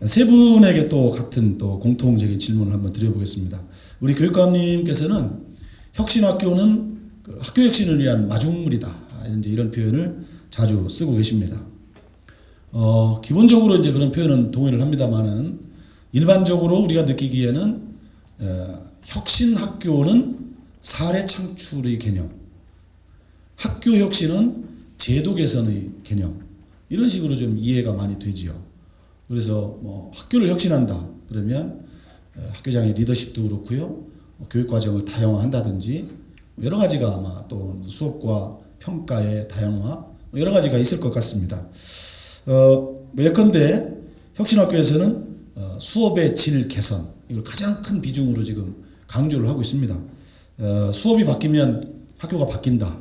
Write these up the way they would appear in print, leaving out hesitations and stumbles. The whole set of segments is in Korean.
세 분에게 또 같은 또 공통적인 질문을 한번 드려보겠습니다. 우리 교육감님께서는 혁신학교는 그 학교 혁신을 위한 마중물이다. 이제 이런 표현을 자주 쓰고 계십니다. 기본적으로 이제 그런 표현은 동의를 합니다만은 일반적으로 우리가 느끼기에는 혁신학교는 사례 창출의 개념, 학교 혁신은 제도 개선의 개념, 이런 식으로 좀 이해가 많이 되지요. 그래서 뭐 학교를 혁신한다 그러면 학교장의 리더십도 그렇고요, 교육 과정을 다양화한다든지 여러 가지가 아마 또 수업과 평가의 다양화 여러 가지가 있을 것 같습니다. 예컨대 혁신학교에서는 수업의 질 개선 이걸 가장 큰 비중으로 지금 강조를 하고 있습니다. 수업이 바뀌면 학교가 바뀐다.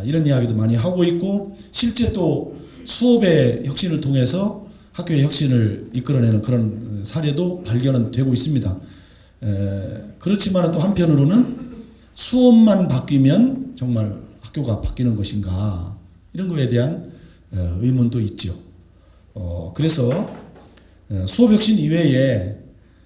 이런 이야기도 많이 하고 있고 실제 또 수업의 혁신을 통해서 학교의 혁신을 이끌어내는 그런 사례도 발견은 되고 있습니다. 그렇지만 또 한편으로는 수업만 바뀌면 정말 학교가 바뀌는 것인가 이런 거에 대한 의문도 있죠. 그래서 수업 혁신 이외에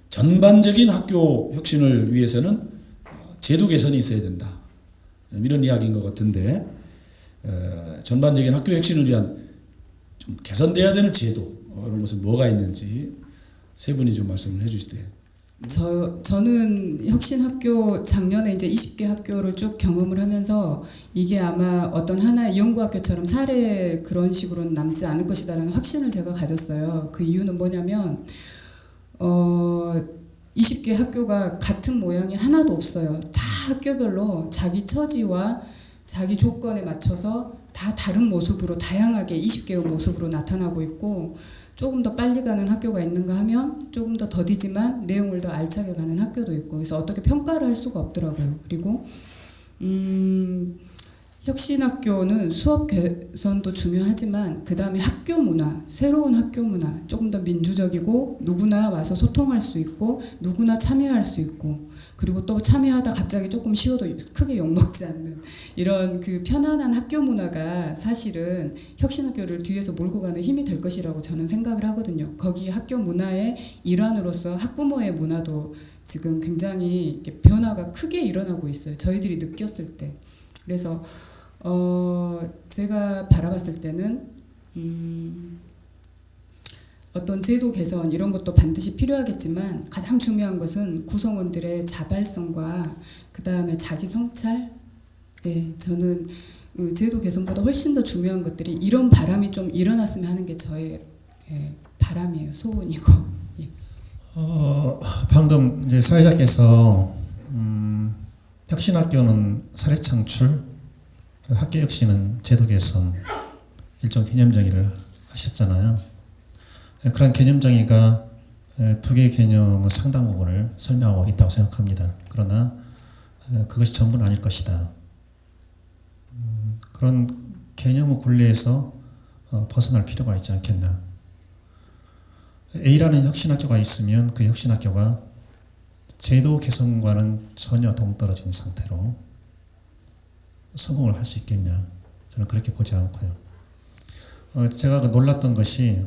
전반적인 학교 혁신을 위해서는 제도 개선이 있어야 된다. 이런 이야기인 것 같은데 전반적인 학교 혁신을 위한 좀 개선돼야 되는 제도 이런 것은 뭐가 있는지 세 분이 좀 말씀을 해주시대요. 저는 혁신학교 작년에 이제 20개 학교를 쭉 경험을 하면서 이게 아마 어떤 하나의 연구학교처럼 사례 그런 식으로는 남지 않을 것이다라는 확신을 제가 가졌어요. 그 이유는 뭐냐면 20개 학교가 같은 모양이 하나도 없어요. 다 학교별로 자기 처지와 자기 조건에 맞춰서 다 다른 모습으로 다양하게 20개의 모습으로 나타나고 있고 조금 더 빨리 가는 학교가 있는가 하면 조금 더 더디지만 내용을 더 알차게 가는 학교도 있고 그래서 어떻게 평가를 할 수가 없더라고요. 그리고 혁신학교는 수업 개선도 중요하지만 그 다음에 학교 문화, 새로운 학교 문화 조금 더 민주적이고 누구나 와서 소통할 수 있고 누구나 참여할 수 있고 그리고 또 참여하다 갑자기 조금 쉬어도 크게 욕먹지 않는 이런 그 편안한 학교 문화가 사실은 혁신학교를 뒤에서 몰고 가는 힘이 될 것이라고 저는 생각을 하거든요. 거기 학교 문화의 일환으로서 학부모의 문화도 지금 굉장히 변화가 크게 일어나고 있어요. 저희들이 느꼈을 때. 그래서 제가 바라봤을 때는 어떤 제도 개선 이런 것도 반드시 필요하겠지만 가장 중요한 것은 구성원들의 자발성과 그 다음에 자기 성찰. 네, 저는 제도 개선보다 훨씬 더 중요한 것들이 이런 바람이 좀 일어났으면 하는 게 저의 바람이에요. 소원이고. 예. 방금 이제 사회자께서 혁신학교는 사례 창출, 학교 혁신은 제도 개선 일종 개념 정의를 하셨잖아요. 그런 개념 정의가 두 개의 개념의 상당 부분을 설명하고 있다고 생각합니다. 그러나 그것이 전부는 아닐 것이다. 그런 개념의 굴레에서 벗어날 필요가 있지 않겠나. A라는 혁신학교가 있으면 그 혁신학교가 제도 개선과는 전혀 동떨어진 상태로 성공을 할 수 있겠냐. 저는 그렇게 보지 않고요. 제가 놀랐던 것이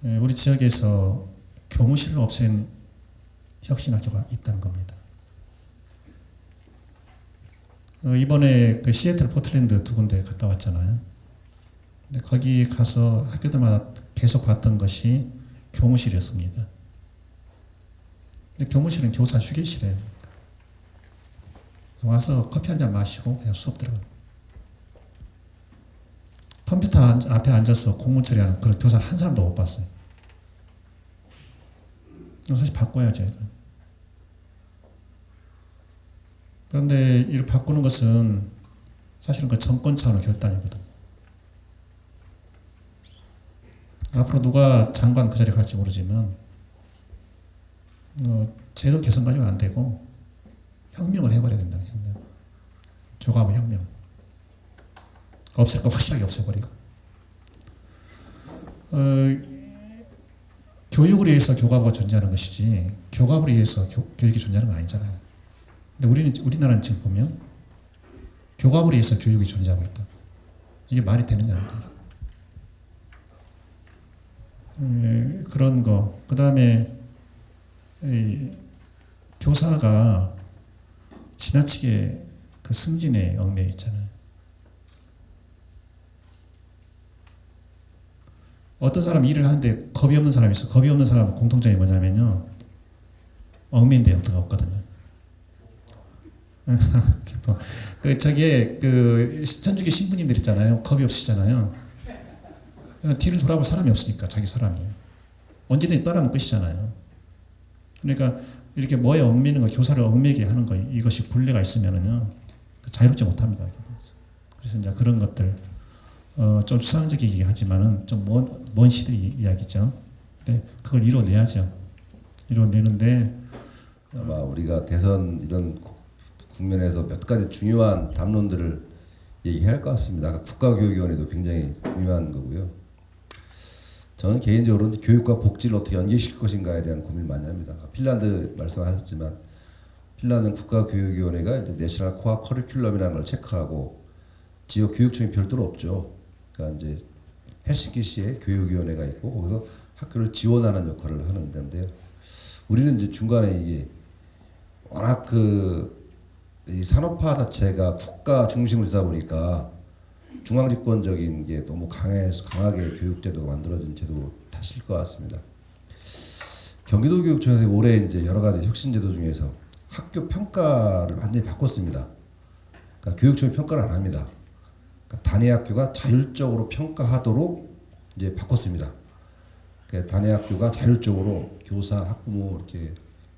우리 지역에서 교무실을 없앤 혁신학교가 있다는 겁니다. 이번에 그 시애틀 포틀랜드 두 군데 갔다 왔잖아요. 근데 거기 가서 학교들마다 계속 봤던 것이 교무실이었습니다. 근데 교무실은 교사 휴게실이에요. 와서 커피 한 잔 마시고 그냥 수업 들어가요. 컴퓨터 앞에 앉아서 공문 처리하는 그런 교사를 한 사람도 못 봤어요. 사실 바꿔야죠. 그런데 이를 바꾸는 것은 사실은 그 정권 차원의 결단이거든요. 앞으로 누가 장관 그 자리에 갈지 모르지만 제도 개선 가지고 안 되고 혁명을 해버려야 된다는 혁명. 교과부 혁명. 없앨 거 확실하게 없애버리고. 교육을 위해서 교과부가 존재하는 것이지 교과부를 위해서 교육이 존재하는 건 아니잖아요. 근데 우리나라는 지금 보면 교과부를 위해서 교육이 존재하고 있다. 이게 말이 되느냐 안 돼요. 그런 거. 그다음에 교사가 지나치게 그 승진에 얽매여 있잖아요. 어떤 사람 일을 하는데 겁이 없는 사람이 있어. 겁이 없는 사람 공통점이 뭐냐면요, 얽매인 데 없거든요. 그 저기에 그 천주교 신부님들 있잖아요. 겁이 없으시잖아요. 뒤를 돌아볼 사람이 없으니까, 자기 사람이 언제든지 떠나면 끝이잖아요. 그러니까 이렇게 뭐에 얽매이는 거, 교사를 얽매이게 하는 거, 이것이 본래가 있으면은요 자유롭지 못합니다. 그래서 이제 그런 것들 좀 추상적이긴 하지만은 좀 먼 시대 이야기죠. 근데 그걸 이뤄내야죠. 이뤄내는데 아마 우리가 대선 이런 국면에서 몇 가지 중요한 담론들을 얘기해야 할 것 같습니다. 아까 국가교육위원회도 굉장히 중요한 거고요. 저는 개인적으로 교육과 복지를 어떻게 연계시킬 것인가에 대한 고민을 많이 합니다. 핀란드 말씀하셨지만, 핀란드는 국가교육위원회가 이제 내셔널 코어 커리큘럼이라는 걸 체크하고 지역 교육청이 별도로 없죠. 그러니까 이제 헬싱키시에 교육위원회가 있고 거기서 학교를 지원하는 역할을 하는 데인데요. 우리는 이제 중간에 이게 워낙 이 산업화 자체가 국가 중심으로 되다 보니까 중앙집권적인 게 너무 강하게 교육제도가 만들어진 제도 탓일 것 같습니다. 경기도교육청에서 올해 이제 여러 가지 혁신제도 중에서 학교 평가를 완전히 바꿨습니다. 그러니까 교육청이 평가를 안 합니다. 그러니까 단위 학교가 자율적으로 평가하도록 이제 바꿨습니다. 그러니까 단위 학교가 자율적으로 교사, 학부모 이렇게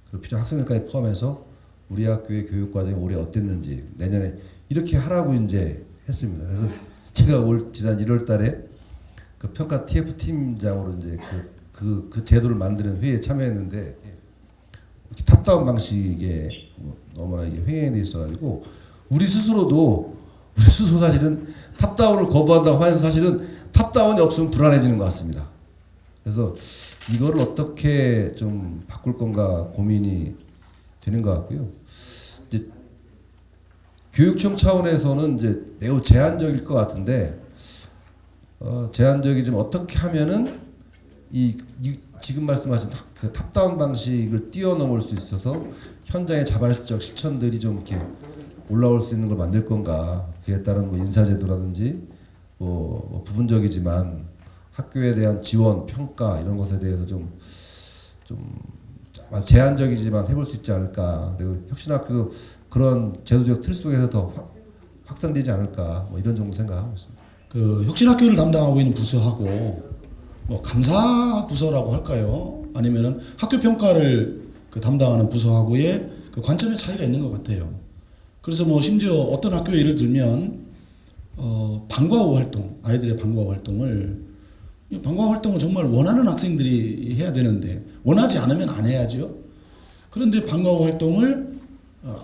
그리고 필요한 학생들까지 포함해서 우리 학교의 교육 과정이 올해 어땠는지 내년에 이렇게 하라고 이제 했습니다. 그래서 제가 지난 1월달에 그 평가 TF 팀장으로 이제 그 제도를 만드는 회의에 참여했는데, 탑다운 방식에 너무나 이게 횡행이 돼 있어가지고 우리 스스로도 사실은 탑다운을 거부한다고 하면서 사실은 탑다운이 없으면 불안해지는 것 같습니다. 그래서 이거를 어떻게 좀 바꿀 건가 고민이 되는 것 같고요. 이제 교육청 차원에서는 이제 매우 제한적일 것 같은데, 제한적이지만 어떻게 하면은 지금 말씀하신 그 탑다운 방식을 뛰어넘을 수 있어서 현장의 자발적 실천들이 좀 이렇게 올라올 수 있는 걸 만들 건가. 그에 따른 뭐 인사제도라든지 뭐 부분적이지만 학교에 대한 지원, 평가 이런 것에 대해서 좀 제한적이지만 해볼 수 있지 않을까. 그리고 혁신학교도 그런 제도적 틀 속에서 더 확산되지 않을까. 뭐 이런 정도 생각하고 있습니다. 그 혁신학교를 담당하고 있는 부서하고 뭐 감사 부서라고 할까요? 아니면은 학교 평가를 그 담당하는 부서하고의 그 관점의 차이가 있는 것 같아요. 그래서 뭐 심지어 어떤 학교 예를 들면 방과 후 활동, 아이들의 방과 후 활동을 이 방과 활동을 정말 원하는 학생들이 해야 되는데 원하지 않으면 안 해야죠. 그런데 방과 후 활동을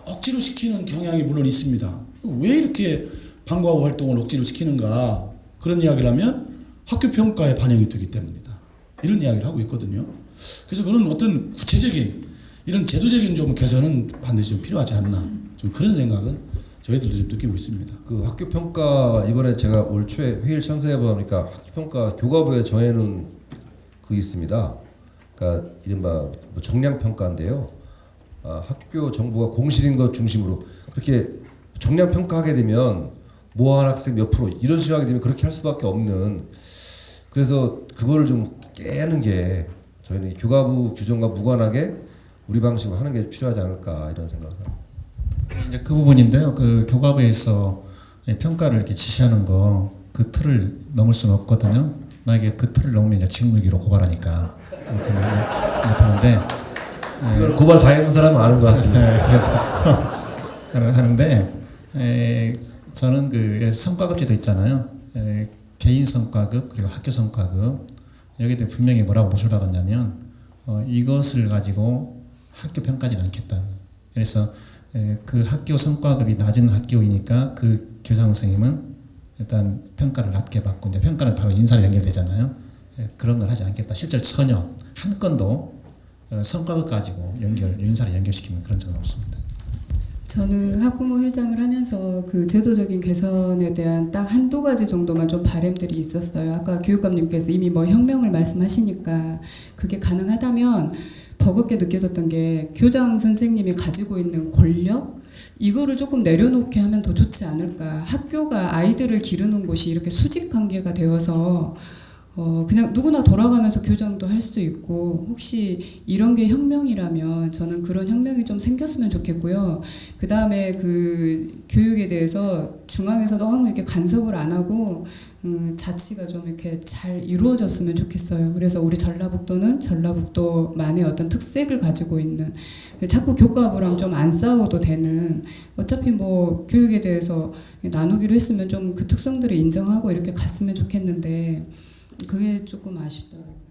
억지로 시키는 경향이 물론 있습니다. 왜 이렇게 방과 후 활동을 억지로 시키는가? 그런 이야기를 하면 학교 평가에 반영이 되기 때문이다. 이런 이야기를 하고 있거든요. 그래서 그런 어떤 구체적인 이런 제도적인 좀 개선은 반드시 좀 필요하지 않나. 좀 그런 생각은 저희들도 좀 느끼고 있습니다. 그 학교 평가 이번에 제가 올 초에 회의를 참석해 보니까 학교 평가 교과부에 정해놓은 그 있습니다. 그러니까 이른바 뭐 정량 평가인데요. 학교 정보가 공실인 것 중심으로 그렇게 정량 평가하게 되면 모아한 학생 몇 프로 이런 식으로 하게 되면 그렇게 할 수밖에 없는. 그래서 그거를 좀 깨는 게 저희는 교과부 규정과 무관하게 우리 방식으로 하는 게 필요하지 않을까 이런 생각을 합니다. 이제 그 부분인데요. 그 교과부에서 평가를 이렇게 지시하는 거 그 틀을 넘을 수는 없거든요. 만약에 그 틀을 넘으면 이제 직무유기로 고발하니까 못하는데. 이걸 고발 다 해본 사람은 아는 것 같습니다. 그래서 하는데 저는 그 성과급제도 있잖아요. 개인 성과급 그리고 학교 성과급 여기에 대해 분명히 뭐라고 못을 박았냐면 이것을 가지고 학교 평가하지는 않겠다. 그래서 그 학교 성과급이 낮은 학교이니까 그 교장 선생님은 일단 평가를 낮게 받고 이제 평가는 바로 인사로 연결되잖아요. 그런 걸 하지 않겠다. 실제로 전혀 한 건도 성과급 가지고 인사를 연결시키는 그런 적은 없습니다. 저는 학부모 회장을 하면서 그 제도적인 개선에 대한 딱 한두 가지 정도만 좀 바람들이 있었어요. 아까 교육감님께서 이미 뭐 혁명을 말씀하시니까 그게 가능하다면 버겁게 느껴졌던 게 교장 선생님이 가지고 있는 권력 이거를 조금 내려놓게 하면 더 좋지 않을까. 학교가 아이들을 기르는 곳이 이렇게 수직 관계가 되어서 그냥 누구나 돌아가면서 교장도 할 수 있고 혹시 이런 게 혁명이라면 저는 그런 혁명이 좀 생겼으면 좋겠고요. 그 다음에 그 교육에 대해서 중앙에서 너무 이렇게 간섭을 안 하고 자치가 좀 이렇게 잘 이루어졌으면 좋겠어요. 그래서 우리 전라북도는 전라북도만의 어떤 특색을 가지고 있는 자꾸 교과부랑 좀 안 싸워도 되는 어차피 뭐 교육에 대해서 나누기로 했으면 좀 그 특성들을 인정하고 이렇게 갔으면 좋겠는데 그게 조금 아쉽더라고요.